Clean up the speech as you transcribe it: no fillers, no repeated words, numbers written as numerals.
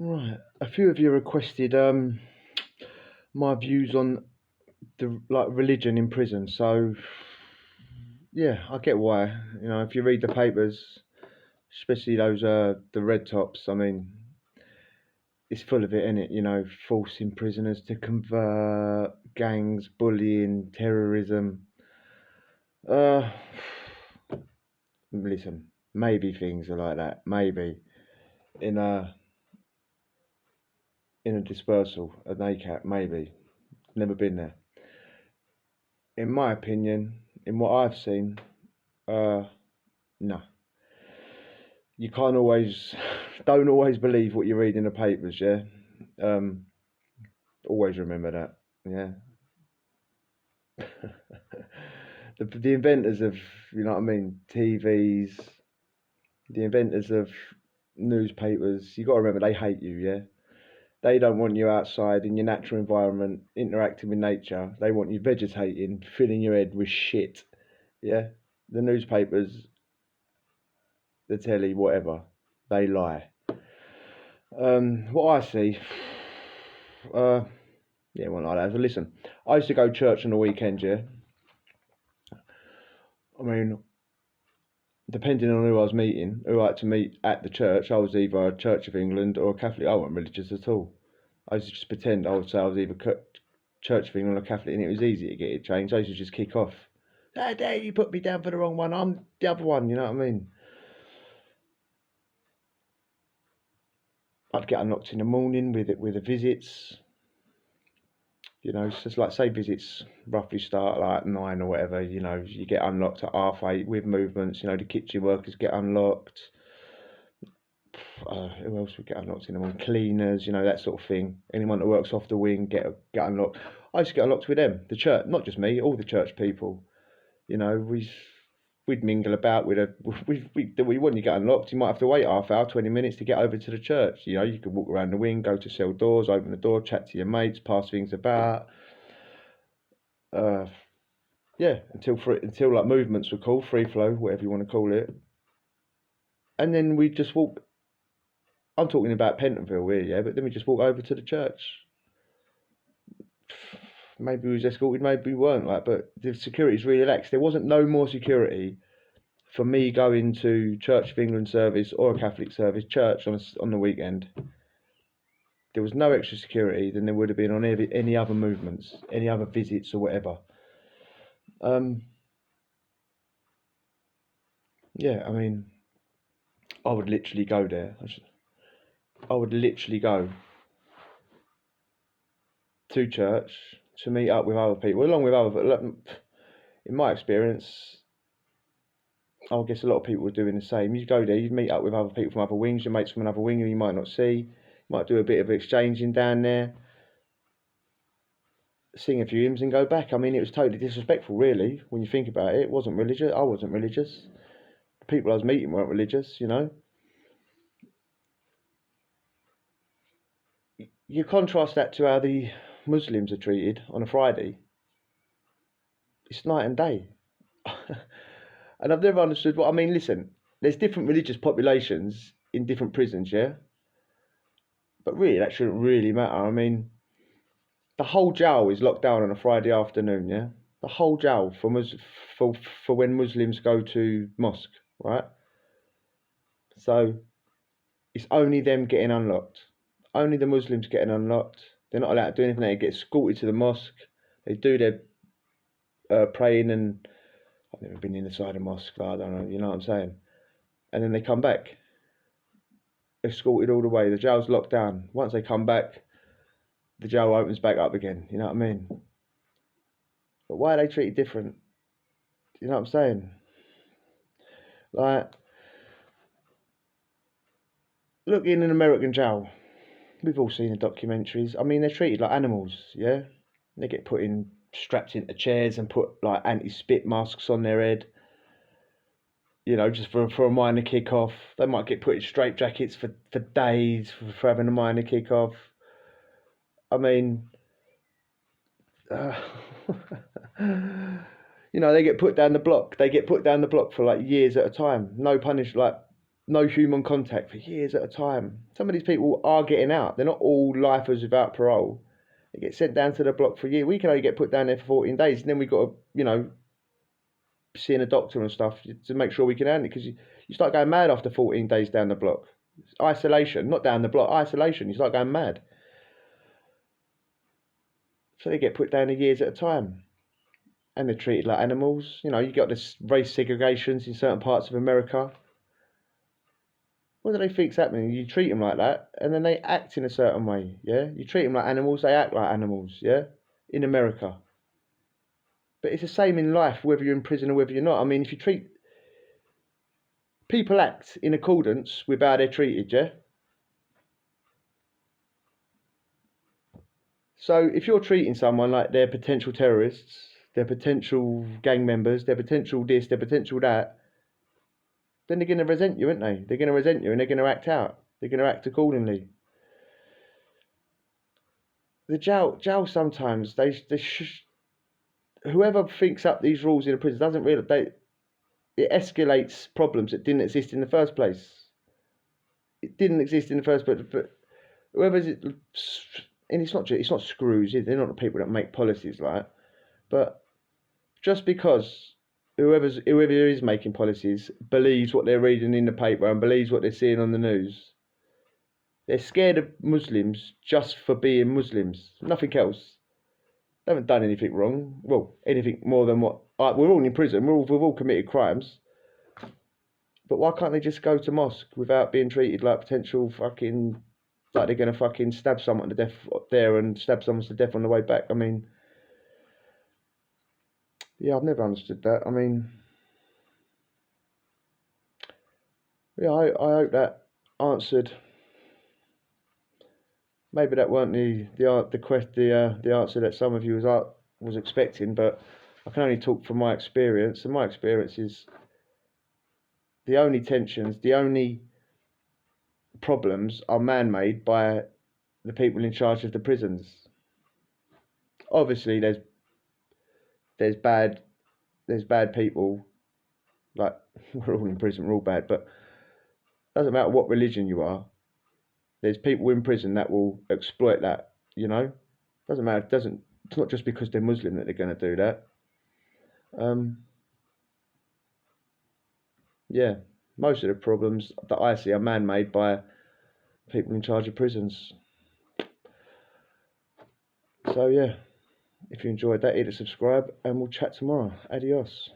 Right. A few of you requested my views on the religion in prison. So yeah, I get why. If you read the papers, especially those the red tops, I mean, it's full of it, isn't it? Forcing prisoners to convert, gangs, bullying, terrorism. Uh, Listen, maybe things are like that. Maybe in a dispersal, a NACAT, maybe. Never been there. In my opinion, in what I've seen, uh, no. You can't always, don't always believe what you read in the papers, yeah? Um, Always remember that, yeah? The inventors of, TVs, the inventors of newspapers, you got to remember they hate you, yeah? They don't want you outside in your natural environment, interacting with nature. They want you vegetating, filling your head with shit, yeah? The newspapers, the telly, whatever, they lie. What I see, uh, yeah, well, like that. So listen, I used to go to church on the weekend, yeah. I mean, depending on who I was meeting, who I had to meet at the church, I was either a Church of England or a Catholic. I wasn't religious at all. I used to just pretend. I would say I was either Church of England or Catholic, and it was easy to get it changed. I used to just kick off. How dare you put me down for the wrong one? I'm the other one, you know what I mean? I'd get unlocked in the morning with the visits. It's just like, say visits roughly start like 9 or whatever. You get unlocked at 8:30 with movements. The kitchen workers get unlocked. Who else would get unlocked in the morning? Cleaners, that sort of thing. Anyone that works off the wing get unlocked. I used to get unlocked with them. The church, not just me, all the church people. We'd mingle about with a. When you get unlocked, you might have to wait half hour, 20 minutes to get over to the church. You could walk around the wing, go to cell doors, open the door, chat to your mates, pass things about. Uh, yeah, until like movements were called, free flow, whatever you want to call it. And then we just walk. I'm talking about Pentonville here, yeah, but then we just walk over to the church. Maybe we was escorted, maybe we weren't, but the security's really relaxed. There wasn't no more security for me going to Church of England service or a Catholic service, church on the weekend. There was no extra security than there would have been on any other movements, any other visits or whatever. Yeah, I mean, I would literally go there. I would literally go to church to meet up with other people, along with other. In my experience, I guess a lot of people were doing the same. You go there, you'd meet up with other people from other wings, your mates from another wing who you might not see. You might do a bit of exchanging down there, sing a few hymns and go back. I mean, it was totally disrespectful, really, when you think about it. It wasn't religious. I wasn't religious. The people I was meeting weren't religious, You contrast that to how the Muslims are treated on a Friday. It's night and day. And I've never understood what I mean. Listen, there's different religious populations in different prisons, yeah? But really, that shouldn't really matter. I mean, the whole jail is locked down on a Friday afternoon, yeah? The whole jail for when Muslims go to mosque, right? So it's only them getting unlocked. Only the Muslims getting unlocked. They're not allowed to do anything. They get escorted to the mosque. They do their praying, and I've never been inside a mosque. I don't know. You know what I'm saying? And then they come back, escorted all the way. The jail's locked down. Once they come back, the jail opens back up again. You know what I mean? But why are they treated different? You know what I'm saying? Like, look in an American jail. We've all seen the documentaries. I mean, they're treated like animals, yeah? They get strapped into chairs and put like anti-spit masks on their head. Just for a minor kick off. They might get put in straitjackets for days for having a minor kick off. I mean, uh, they get put down the block. They get put down the block for like years at a time. No punish, like no human contact for years at a time. Some of these people are getting out. They're not all lifers without parole. They get sent down to the block for a year. We can only get put down there for 14 days, and then we've got to, you know, seeing a doctor and stuff to make sure we can handle it, because you start going mad after 14 days down the block. Isolation, not down the block, isolation. You start going mad. So they get put down to years at a time. And they're treated like animals. You know, you got this race segregations in certain parts of America. What do they think's happening? You treat them like that, and then they act in a certain way, yeah? You treat them like animals, they act like animals, yeah? In America. But it's the same in life, whether you're in prison or whether you're not. I mean, if you treat... People act in accordance with how they're treated, yeah? So if you're treating someone like they're potential terrorists, they're potential gang members, they're potential this, they're potential that, then they're going to resent you, aren't they? They're going to resent you and they're going to act out. They're going to act accordingly. The jail sometimes, whoever thinks up these rules in a prison doesn't realise it escalates problems that didn't exist in the first place. It didn't exist in the first place, but whoever's it, and it's not screws. They're not the people that make policies like that. But just because whoever is making policies believes what they're reading in the paper and believes what they're seeing on the news, they're scared of Muslims just for being Muslims. Nothing else. They haven't done anything wrong. Well, anything more than what... we're all in prison. We've all committed crimes. But why can't they just go to mosque without being treated like potential fucking... Like they're going to fucking stab someone to death up there and stab someone to death on the way back? I mean... Yeah, I've never understood that. I mean... Yeah, I hope that answered... Maybe that weren't the answer that some of you was expecting, but I can only talk from my experience, and my experience is the only tensions, the only problems are man-made by the people in charge of the prisons. Obviously, there's bad people, like we're all in prison, we're all bad, but it doesn't matter what religion you are. There's people in prison that will exploit that, you know. Doesn't matter. It's not just because they're Muslim that they're going to do that. Yeah, most of the problems that I see are man-made by people in charge of prisons. So yeah, if you enjoyed that, hit subscribe and we'll chat tomorrow. Adios.